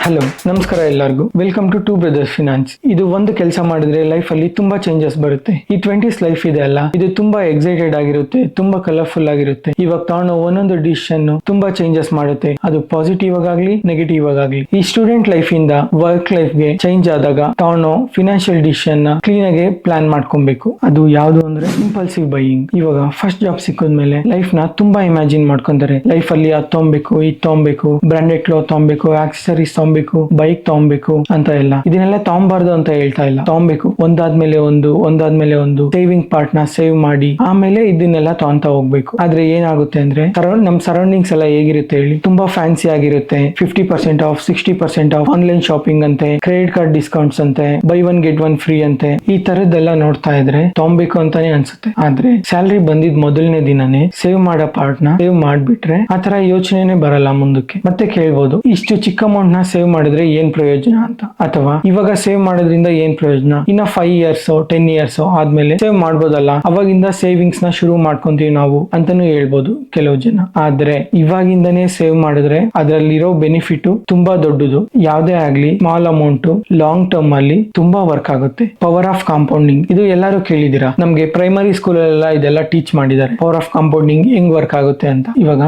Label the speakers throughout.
Speaker 1: Hello, ನಮಸ್ಕಾರ ಎಲ್ಲರಿಗೂ. Welcome to brothers finance. ಇದು ಒಂದು ಕೆಲಸ ಮಾಡಿದ್ರೆ ಲೈಫ್ ಅಲ್ಲಿ ತುಂಬಾ ಚೇಂಜಸ್ ಬರುತ್ತೆ. ಈ 20s ಲೈಫ್ ಇದೆ ಅಲ್ಲ, ಇದು ತುಂಬಾ ಎಕ್ಸೈಟೆಡ್ ಆಗಿರುತ್ತೆ, ತುಂಬಾ ಕಲರ್ಫುಲ್ ಆಗಿರುತ್ತೆ. ಇವಾಗ ತಗೊಂಡು ಒಂದೊಂದು ಡಿಸಿಷನ್ ತುಂಬಾ ಚೇಂಜಸ್ ಮಾಡುತ್ತೆ, ಅದು ಪಾಸಿಟಿವ್ ಆಗಾಗ್ಲಿ ನೆಗೆಟಿವ್ ಆಗಾಗ್ಲಿ. ಈ ಸ್ಟೂಡೆಂಟ್ ಲೈಫ್ ಇಂದ ವರ್ಕ್ ಲೈಫ್ ಗೆ ಚೇಂಜ್ ಆದಾಗ ತಗೊಂಡು ಫಿನಾನ್ಷಿಯಲ್ ಡಿಸಿಷನ್ ನ ಕ್ಲೀನ್ ಆಗಿ ಪ್ಲಾನ್ ಮಾಡ್ಕೊಬೇಕು. ಅದು ಯಾವುದು ಅಂದ್ರೆ ಇಂಪಲ್ಸಿವ್ ಬೈಯಿಂಗ್. ಇವಾಗ ಫಸ್ಟ್ ಜಾಬ್ ಸಿಕ್ಕಿದ್ಮೇಲೆ ಲೈಫ್ ನ ತುಂಬಾ ಇಮ್ಯಾಜಿನ್ ಮಾಡ್ಕೊಂತಾರೆ. ಲೈಫ್ ಅಲ್ಲಿ ಅದು ತಗೊಬೇಕು, ಇದು ತಗೊಬೇಕು, ಬ್ರಾಂಡೆಡ್ ಕ್ಲೋತ್ ತಗೊಬೇಕು, ಆಕ್ಸೆಸರೀಸ್ ತಗೊಬೇಕು, ಬೈಕ್ ತಗೊಬೇಕು ಅಂತ ಎಲ್ಲ. ಇದನ್ನೆಲ್ಲ ತಗೊಬಾರ್ದು ಅಂತ ಹೇಳ್ತಾ ಇಲ್ಲ, ತಗೊಬೇಕು. ಒಂದಾದ್ಮೇಲೆ ಒಂದು ಸೇವಿಂಗ್ ಪಾರ್ಟ್ ನ ಸೇವ್ ಮಾಡಿ ಆಮೇಲೆ ಇದನ್ನೆಲ್ಲ ತಗೊಂತ ಹೋಗ್ಬೇಕು. ಆದ್ರೆ ಏನಾಗುತ್ತೆ ಅಂದ್ರೆ ನಮ್ ಸರೌಂಡಿಂಗ್ಸ್ ಎಲ್ಲ ಹೇಗಿರುತ್ತೆ ಹೇಳಿ, ತುಂಬಾ ಫ್ಯಾನ್ಸಿ ಆಗಿರುತ್ತೆ. 50% ಆಫ್, 60% ಆಫ್, ಆನ್ಲೈನ್ ಶಾಪಿಂಗ್ ಅಂತೆ, ಕ್ರೆಡಿಟ್ ಕಾರ್ಡ್ ಡಿಸ್ಕೌಂಟ್ಸ್ ಅಂತೆ, by one get one free ಅಂತೆ. ಈ ತರದ್ದೆಲ್ಲ ನೋಡ್ತಾ ಇದ್ರೆ ತಗೊಬೇಕು ಅಂತಾನೆ ಅನ್ಸುತ್ತೆ. ಆದ್ರೆ ಸ್ಯಾಲರಿ ಬಂದಿದ್ ಮೊದಲನೇ ದಿನನೇ ಸೇವ್ ಮಾಡೋ ಪಾರ್ಟ್ ನ ಸೇವ್ ಮಾಡ್ಬಿಟ್ರೆ ಆ ತರ ಯೋಚನೆನೇ ಬರಲ್ಲ ಮುಂದಕ್ಕೆ. ಮತ್ತೆ ಕೇಳ್ಬೋದು, ಇಷ್ಟು ಚಿಕ್ಕ ಅಮೌಂಟ್ ನ ಸೇವ್ ಮಾಡಿದ್ರೆ ಏನ್ ಪ್ರಯೋಜನ ಅಂತ, ಅಥವಾ ಇವಾಗ ಸೇವ್ ಮಾಡೋದ್ರಿಂದ ಏನ್ ಪ್ರಯೋಜನ, ಇನ್ನ 5 years 10 years ಆದ್ಮೇಲೆ ಸೇವ್ ಮಾಡ್ಬೋದಲ್ಲ, ಅವಾಗಿಂದ ಸೇವಿಂಗ್ಸ್ ನ ಶುರು ಮಾಡ್ಕೊಂತೀವಿ ನಾವು ಅಂತಾನು ಹೇಳ್ಬೋದು ಕೆಲವು ಜನ. ಆದ್ರೆ ಇವಾಗಿಂದನೇ ಸೇವ್ ಮಾಡಿದ್ರೆ ಅದರಲ್ಲಿರೋ ಬೆನಿಫಿಟ್ ತುಂಬಾ ದೊಡ್ಡದು. ಯಾವ್ದೇ ಆಗ್ಲಿ ಸ್ಮಾಲ್ ಅಮೌಂಟ್ ಲಾಂಗ್ ಟರ್ಮ್ ಅಲ್ಲಿ ತುಂಬಾ ವರ್ಕ್ ಆಗುತ್ತೆ. ಪವರ್ ಆಫ್ ಕಾಂಪೌಂಡಿಂಗ್, ಇದು ಎಲ್ಲರೂ ಕೇಳಿದಿರಾ. ನಮ್ಗೆ ಪ್ರೈಮರಿ ಸ್ಕೂಲ್ ಎಲ್ಲ ಇದೆಲ್ಲ ಟೀಚ್ ಮಾಡಿದ್ದಾರೆ, ಪವರ್ ಆಫ್ ಕಾಂಪೌಂಡಿಂಗ್ ಹೆಂಗ್ ವರ್ಕ್ ಆಗುತ್ತೆ ಅಂತ. ಇವಾಗ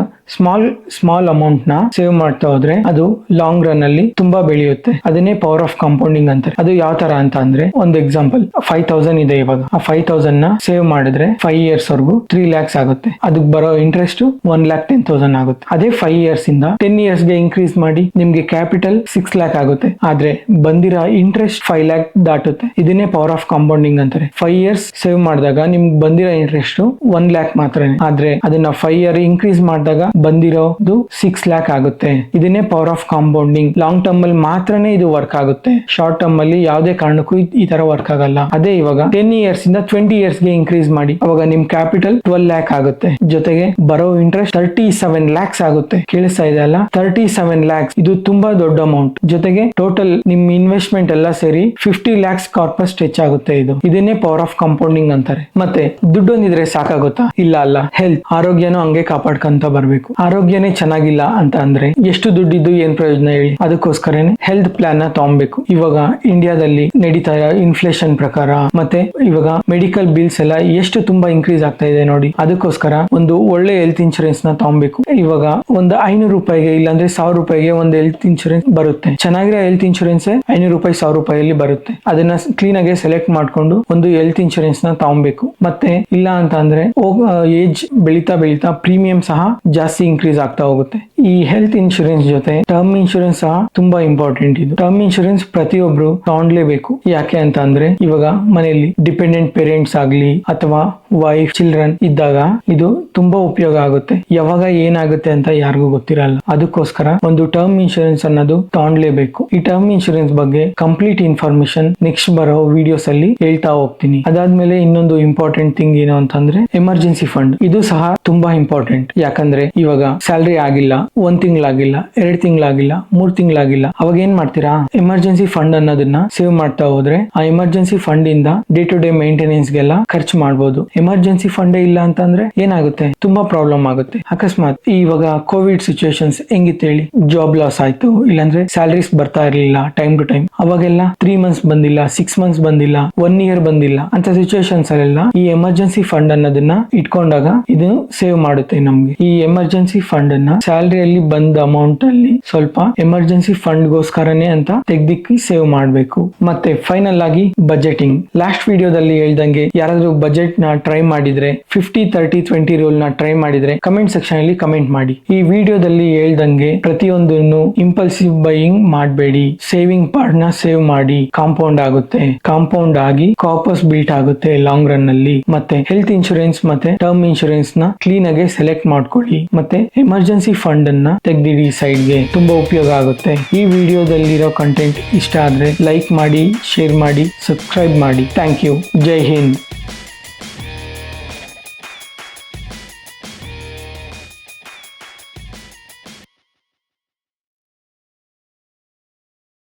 Speaker 1: ಸ್ಮಾಲ್ ಅಮೌಂಟ್ ನ ಸೇವ್ ಮಾಡ್ತಾ ಹೋದ್ರೆ ಅದು ಲಾಂಗ್ ರನ್ ಅಲ್ಲಿ ತುಂಬಾ ಬೆಳೆಯುತ್ತೆ. ಅದನ್ನೇ ಪವರ್ ಆಫ್ ಕಾಂಪೌಂಡಿಂಗ್ ಅಂತಾರೆ. ಅದು ಯಾವ ತರ ಅಂತ ಅಂದ್ರೆ, ಒಂದು ಎಕ್ಸಾಂಪಲ್ 5,000 ಇದೆ. ಇವಾಗ ಆ 5,000 ನ ಸೇವ್ ಮಾಡಿದ್ರೆ 5 years ವರೆಗೂ 3 lakhs ಆಗುತ್ತೆ. ಅದಕ್ಕೆ ಬರೋ ಇಂಟ್ರೆಸ್ಟ್ 1,10,000 ಆಗುತ್ತೆ. ಅದೇ 5 years ಇಂದ 10 years ಗೆ ಇನ್ಕ್ರೀಸ್ ಮಾಡಿ ನಿಮ್ಗೆ ಕ್ಯಾಪಿಟಲ್ 6 lakh ಆಗುತ್ತೆ. ಆದ್ರೆ ಬಂದಿರೋ ಇಂಟ್ರೆಸ್ಟ್ 5 lakh ದಾಟುತ್ತೆ. ಇದನ್ನೇ ಪವರ್ ಆಫ್ ಕಾಂಪೌಂಡಿಂಗ್ ಅಂತಾರೆ. 5 years ಸೇವ್ ಮಾಡಿದಾಗ ನಿಮ್ಗೆ ಬಂದಿರೋ ಇಂಟ್ರೆಸ್ಟ್ 1 lakh ಮಾತ್ರನೇ. ಆದ್ರೆ ಅದನ್ನ 5 year ಇನ್ಕ್ರೀಸ್ ಮಾಡಿದಾಗ ಬಂದಿರೋದು 6 lakh ಆಗುತ್ತೆ. ಇದನ್ನೇ power of compounding. Long term ಅಲ್ಲಿ ಮಾತ್ರನೇ ಇದು ವರ್ಕ್ ಆಗುತ್ತೆ, ಶಾರ್ಟ್ ಟರ್ಮ್ ಅಲ್ಲಿ ಯಾವುದೇ ಕಾರಣಕ್ಕೂ ಈ ತರ ವರ್ಕ್ ಆಗಲ್ಲ. ಅದೇ ಇವಾಗ 10 years ಇಂದ 20 years ಗೆ ಇನ್ಕ್ರೀಸ್ ಮಾಡಿ ಅವಾಗ ನಿಮ್ ಕ್ಯಾಪಿಟಲ್ 12 lakh ಆಗುತ್ತೆ. ಜೊತೆಗೆ ಬರೋ ಇಂಟ್ರೆಸ್ಟ್ 37 lakhs ಆಗುತ್ತೆ. ಕೇಳಿಸ್ತಾ ಇದೆ ಅಲ್ಲ, 37 lakhs. ಇದು ತುಂಬಾ ದೊಡ್ಡ ಅಮೌಂಟ್. ಜೊತೆಗೆ ಟೋಟಲ್ ನಿಮ್ ಇನ್ವೆಸ್ಟ್ಮೆಂಟ್ ಎಲ್ಲ ಸೇರಿ 50 lakhs ಕಾರ್ಪಸ್ ಸ್ಟ್ರೆಚ್ ಆಗುತ್ತೆ. ಇದನ್ನೇ ಪವರ್ ಆಫ್ ಕಾಂಪೌಂಡಿಂಗ್ ಅಂತಾರೆ. ಮತ್ತೆ ದುಡ್ಡೊಂದಿದ್ರೆ ಸಾಕಾಗುತ್ತಾ? ಇಲ್ಲ ಅಲ್ಲ. ಹೆಲ್ತ್, ಆರೋಗ್ಯನೂ ಹಂಗೆ ಕಾಪಾಡ್ಕೊಂತ ಬರ್ಬೇಕು. ಆರೋಗ್ಯನೇ ಚೆನ್ನಾಗಿಲ್ಲ ಅಂತ ಅಂದ್ರೆ ಎಷ್ಟು ದುಡ್ಡಿದ್ದು ಏನ್ ಪ್ರಯೋಜನ ಹೇಳಿ. ಅದಕ್ಕೋಸ್ಕರನೇ ಹೆಲ್ತ್ ಪ್ಲಾನ್ ನ ತಗೊಬೇಕು. ಇವಾಗ ಇಂಡಿಯಾದಲ್ಲಿ ನಡೀತಾ ಇರೋ ಇನ್ಫ್ಲೇಷನ್ ಪ್ರಕಾರ ಮತ್ತೆ ಇವಾಗ ಮೆಡಿಕಲ್ ಬಿಲ್ಸ್ ಎಲ್ಲ ಎಷ್ಟು ತುಂಬಾ ಇನ್ಕ್ರೀಸ್ ಆಗ್ತಾ ಇದೆ ನೋಡಿ. ಅದಕ್ಕೋಸ್ಕರ ಒಂದು ಒಳ್ಳೆ ಹೆಲ್ತ್ ಇನ್ಶೂರೆನ್ಸ್ ನ ತಗೊಬೇಕು. ಇವಾಗ ಒಂದು 500 ರೂಪಾಯಿಗೆ ಇಲ್ಲಾಂದ್ರೆ 1000 ರೂಪಾಯಿಗೆ ಒಂದು ಹೆಲ್ತ್ ಇನ್ಶೂರೆನ್ಸ್ ಬರುತ್ತೆ. ಚೆನ್ನಾಗಿರೋ ಹೆಲ್ತ್ ಇನ್ಶೂರೆನ್ಸ್ 500 ರೂಪಾಯಿ 1000 ರೂಪಾಯಿಯಲ್ಲಿ ಬರುತ್ತೆ. ಅದನ್ನ ಕ್ಲೀನ್ ಆಗಿ ಸೆಲೆಕ್ಟ್ ಮಾಡ್ಕೊಂಡು ಒಂದು ಹೆಲ್ತ್ ಇನ್ಶೂರೆನ್ಸ್ ನ ತಗೊಬೇಕು. ಮತ್ತೆ ಇಲ್ಲ ಅಂತ ಅಂದ್ರೆ ಏಜ್ ಬೆಳೀತಾ ಪ್ರೀಮಿಯಂ ಸಹ ಜಾಸ್ತಿ ಇನ್ಕ್ರೀಸ್ ಆಗ್ತಾ ಹೋಗುತ್ತೆ. ಈ ಹೆಲ್ತ್ ಇನ್ಶೂರೆನ್ಸ್ ಜೊತೆ ಟರ್ಮ್ ಇನ್ಶೂರೆನ್ಸ್ ಸಹ ತುಂಬಾ ಇಂಪಾರ್ಟೆಂಟ್. ಇದು ಟರ್ಮ್ ಇನ್ಶೂರೆನ್ಸ್ ಪ್ರತಿಯೊಬ್ರು ತಗೊಂಡ್ಲೇಬೇಕು. ಯಾಕೆ ಅಂತ ಅಂದ್ರೆ ಇವಾಗ ಮನೆಯಲ್ಲಿ ಡಿಪೆಂಡೆಂಟ್ ಪೇರೆಂಟ್ಸ್ ಆಗ್ಲಿ ಅಥವಾ ವೈಫ್ ಚಿಲ್ಡ್ರನ್ ಇದ್ದಾಗ ಇದು ತುಂಬಾ ಉಪಯೋಗ ಆಗುತ್ತೆ. ಯಾವಾಗ ಏನಾಗುತ್ತೆ ಅಂತ ಯಾರಿಗೂ ಗೊತ್ತಿರಲ್ಲ. ಅದಕ್ಕೋಸ್ಕರ ಒಂದು ಟರ್ಮ್ ಇನ್ಶೂರೆನ್ಸ್ ಅನ್ನೋದು ತಗೊಂಡ್ಲೇಬೇಕು. ಈ ಟರ್ಮ್ ಇನ್ಶೂರೆನ್ಸ್ ಬಗ್ಗೆ ಕಂಪ್ಲೀಟ್ ಇನ್ಫಾರ್ಮೇಶನ್ ನೆಕ್ಸ್ಟ್ ಬರೋ ವಿಡಿಯೋಸ್ ಅಲ್ಲಿ ಹೇಳ್ತಾ ಹೋಗ್ತೀನಿ. ಅದಾದ್ಮೇಲೆ ಇನ್ನೊಂದು ಇಂಪಾರ್ಟೆಂಟ್ ಥಿಂಗ್ ಏನು ಅಂತಂದ್ರೆ ಎಮರ್ಜೆನ್ಸಿ ಫಂಡ್. ಇದು ಸಹ ತುಂಬಾ ಇಂಪಾರ್ಟೆಂಟ್. ಯಾಕಂದ್ರೆ ಇವಾಗ ಸ್ಯಾಲರಿ ಆಗಿಲ್ಲ, 1 ತಿಂಗಳಾಗಿಲ್ಲ, 2 ತಿಂಗಳಾಗಿಲ್ಲ, 3 ತಿಂಗಳಾಗಿಲ್ಲ, ಅವಾಗ ಏನ್ ಮಾಡ್ತೀರಾ? ಎಮರ್ಜೆನ್ಸಿ ಫಂಡ್ ಅನ್ನೋದನ್ನ ಸೇವ್ ಮಾಡ್ತಾ ಹೋದ್ರೆ ಆ ಎಮರ್ಜೆನ್ಸಿ ಫಂಡ್ ಇಂದ ಡೇ ಟು ಡೇ ಮೇಂಟೆನೆನ್ಸ್ ಗೆಲ್ಲ ಖರ್ಚು ಮಾಡಬಹುದು. ಎಮರ್ಜೆನ್ಸಿ ಫಂಡೇ ಇಲ್ಲ ಅಂತಂದ್ರೆ ಏನಾಗುತ್ತೆ? ತುಂಬಾ ಪ್ರಾಬ್ಲಮ್ ಆಗುತ್ತೆ. ಅಕಸ್ಮಾತ್ ಇವಾಗ ಕೋವಿಡ್ ಸಿಚುವೇಶನ್ಸ್ ಹೆಂಗಿತ್ತು ಹೇಳಿ, ಜಾಬ್ ಲಾಸ್ ಆಯ್ತು, ಇಲ್ಲಾಂದ್ರೆ ಸ್ಯಾಲರೀಸ್ ಬರ್ತಾ ಇರ್ಲಿಲ್ಲ ಟೈಮ್ ಟು ಟೈಮ್, ಅವಾಗೆಲ್ಲ 3 months ಬಂದಿಲ್ಲ, 6 months ಬಂದಿಲ್ಲ, 1 year ಬಂದಿಲ್ಲ ಅಂತ ಸಿಚುವೇಶನ್ಸ್ ಅಲ್ಲೆಲ್ಲ ಈ ಎಮರ್ಜೆನ್ಸಿ ಫಂಡ್ ಅನ್ನೋದನ್ನ ಇಟ್ಕೊಂಡಾಗ ಇದು ಸೇವ್ ಮಾಡುತ್ತೆ ನಮ್ಗೆ. ಈ ಎಮರ್ಜೆನ್ಸಿ ಫಂಡ್ ಅನ್ನ ಸ್ಯಾಲರಿಯಲ್ಲಿ ಬಂದ ಅಮೌಂಟ್ ಅಲ್ಲಿ ಸ್ವಲ್ಪ ಎಮರ್ಜೆನ್ಸಿ ಫಂಡ್ ಗೋಸ್ಕರನೇ ಅಂತ ತೆಗ್ದಿಕ್ಕಿ ಸೇವ್ ಮಾಡಬೇಕು. ಮತ್ತೆ ಫೈನಲ್ ಆಗಿ ಬಜೆಟಿಂಗ್. ಲಾಸ್ಟ್ ವಿಡಿಯೋದಲ್ಲಿ ಹೇಳ್ದಂಗೆ ಯಾರಾದ್ರೂ ಬಜೆಟ್ ನ ಟ್ರೈ ಮಾಡಿದ್ರೆ 50-30-20 ರೂಲ್ ನ ಟ್ರೈ ಮಾಡಿದ್ರೆ ಕಮೆಂಟ್ ಸೆಕ್ಷನ್ ಅಲ್ಲಿ ಕಮೆಂಟ್ ಮಾಡಿ. ಈ ವಿಡಿಯೋದಲ್ಲಿ ಹೇಳ್ದಂಗೆ ಪ್ರತಿಯೊಂದನ್ನು ಇಂಪಲ್ಸಿವ್ ಬೈಯಿಂಗ್ ಮಾಡಬೇಡಿ. ಸೇವಿಂಗ್ ಪಾರ್ಟ್ ನ ಸೇವ್ ಮಾಡಿ. ಕಾಂಪೌಂಡ್ ಆಗುತ್ತೆ, ಕಾಂಪೌಂಡ್ ಆಗಿ ಕಾಪಸ್ ಬಿಲ್ಟ್ ಆಗುತ್ತೆ ಲಾಂಗ್ ರನ್ ಅಲ್ಲಿ. ಮತ್ತೆ ಹೆಲ್ತ್ ಇನ್ಶೂರೆನ್ಸ್ ಮತ್ತೆ ಟರ್ಮ್ ಇನ್ಶೂರೆನ್ಸ್ ನ ಕ್ಲೀನ್ ಆಗಿ ಸೆಲೆಕ್ಟ್ ಮಾಡ್ಕೊಳ್ಳಿ. ಮತ್ತೆ ಎಮರ್ಜೆನ್ಸಿ ಫಂಡ್ ಅನ್ನ ತೆಗ್ದಿಡಿ ಸೈಡ್ಗೆ, ತುಂಬಾ ಉಪಯೋಗ ಆಗುತ್ತೆ. ಈ ವಿಡಿಯೋದಲ್ಲಿರೋ ಕಂಟೆಂಟ್ ಇಷ್ಟ ಆದ್ರೆ ಲೈಕ್ ಮಾಡಿ, ಶೇರ್ ಮಾಡಿ, ಸಬ್ಸ್ಕ್ರೈಬ್ ಮಾಡಿ. Thank you. ಜೈ ಹಿಂದ್.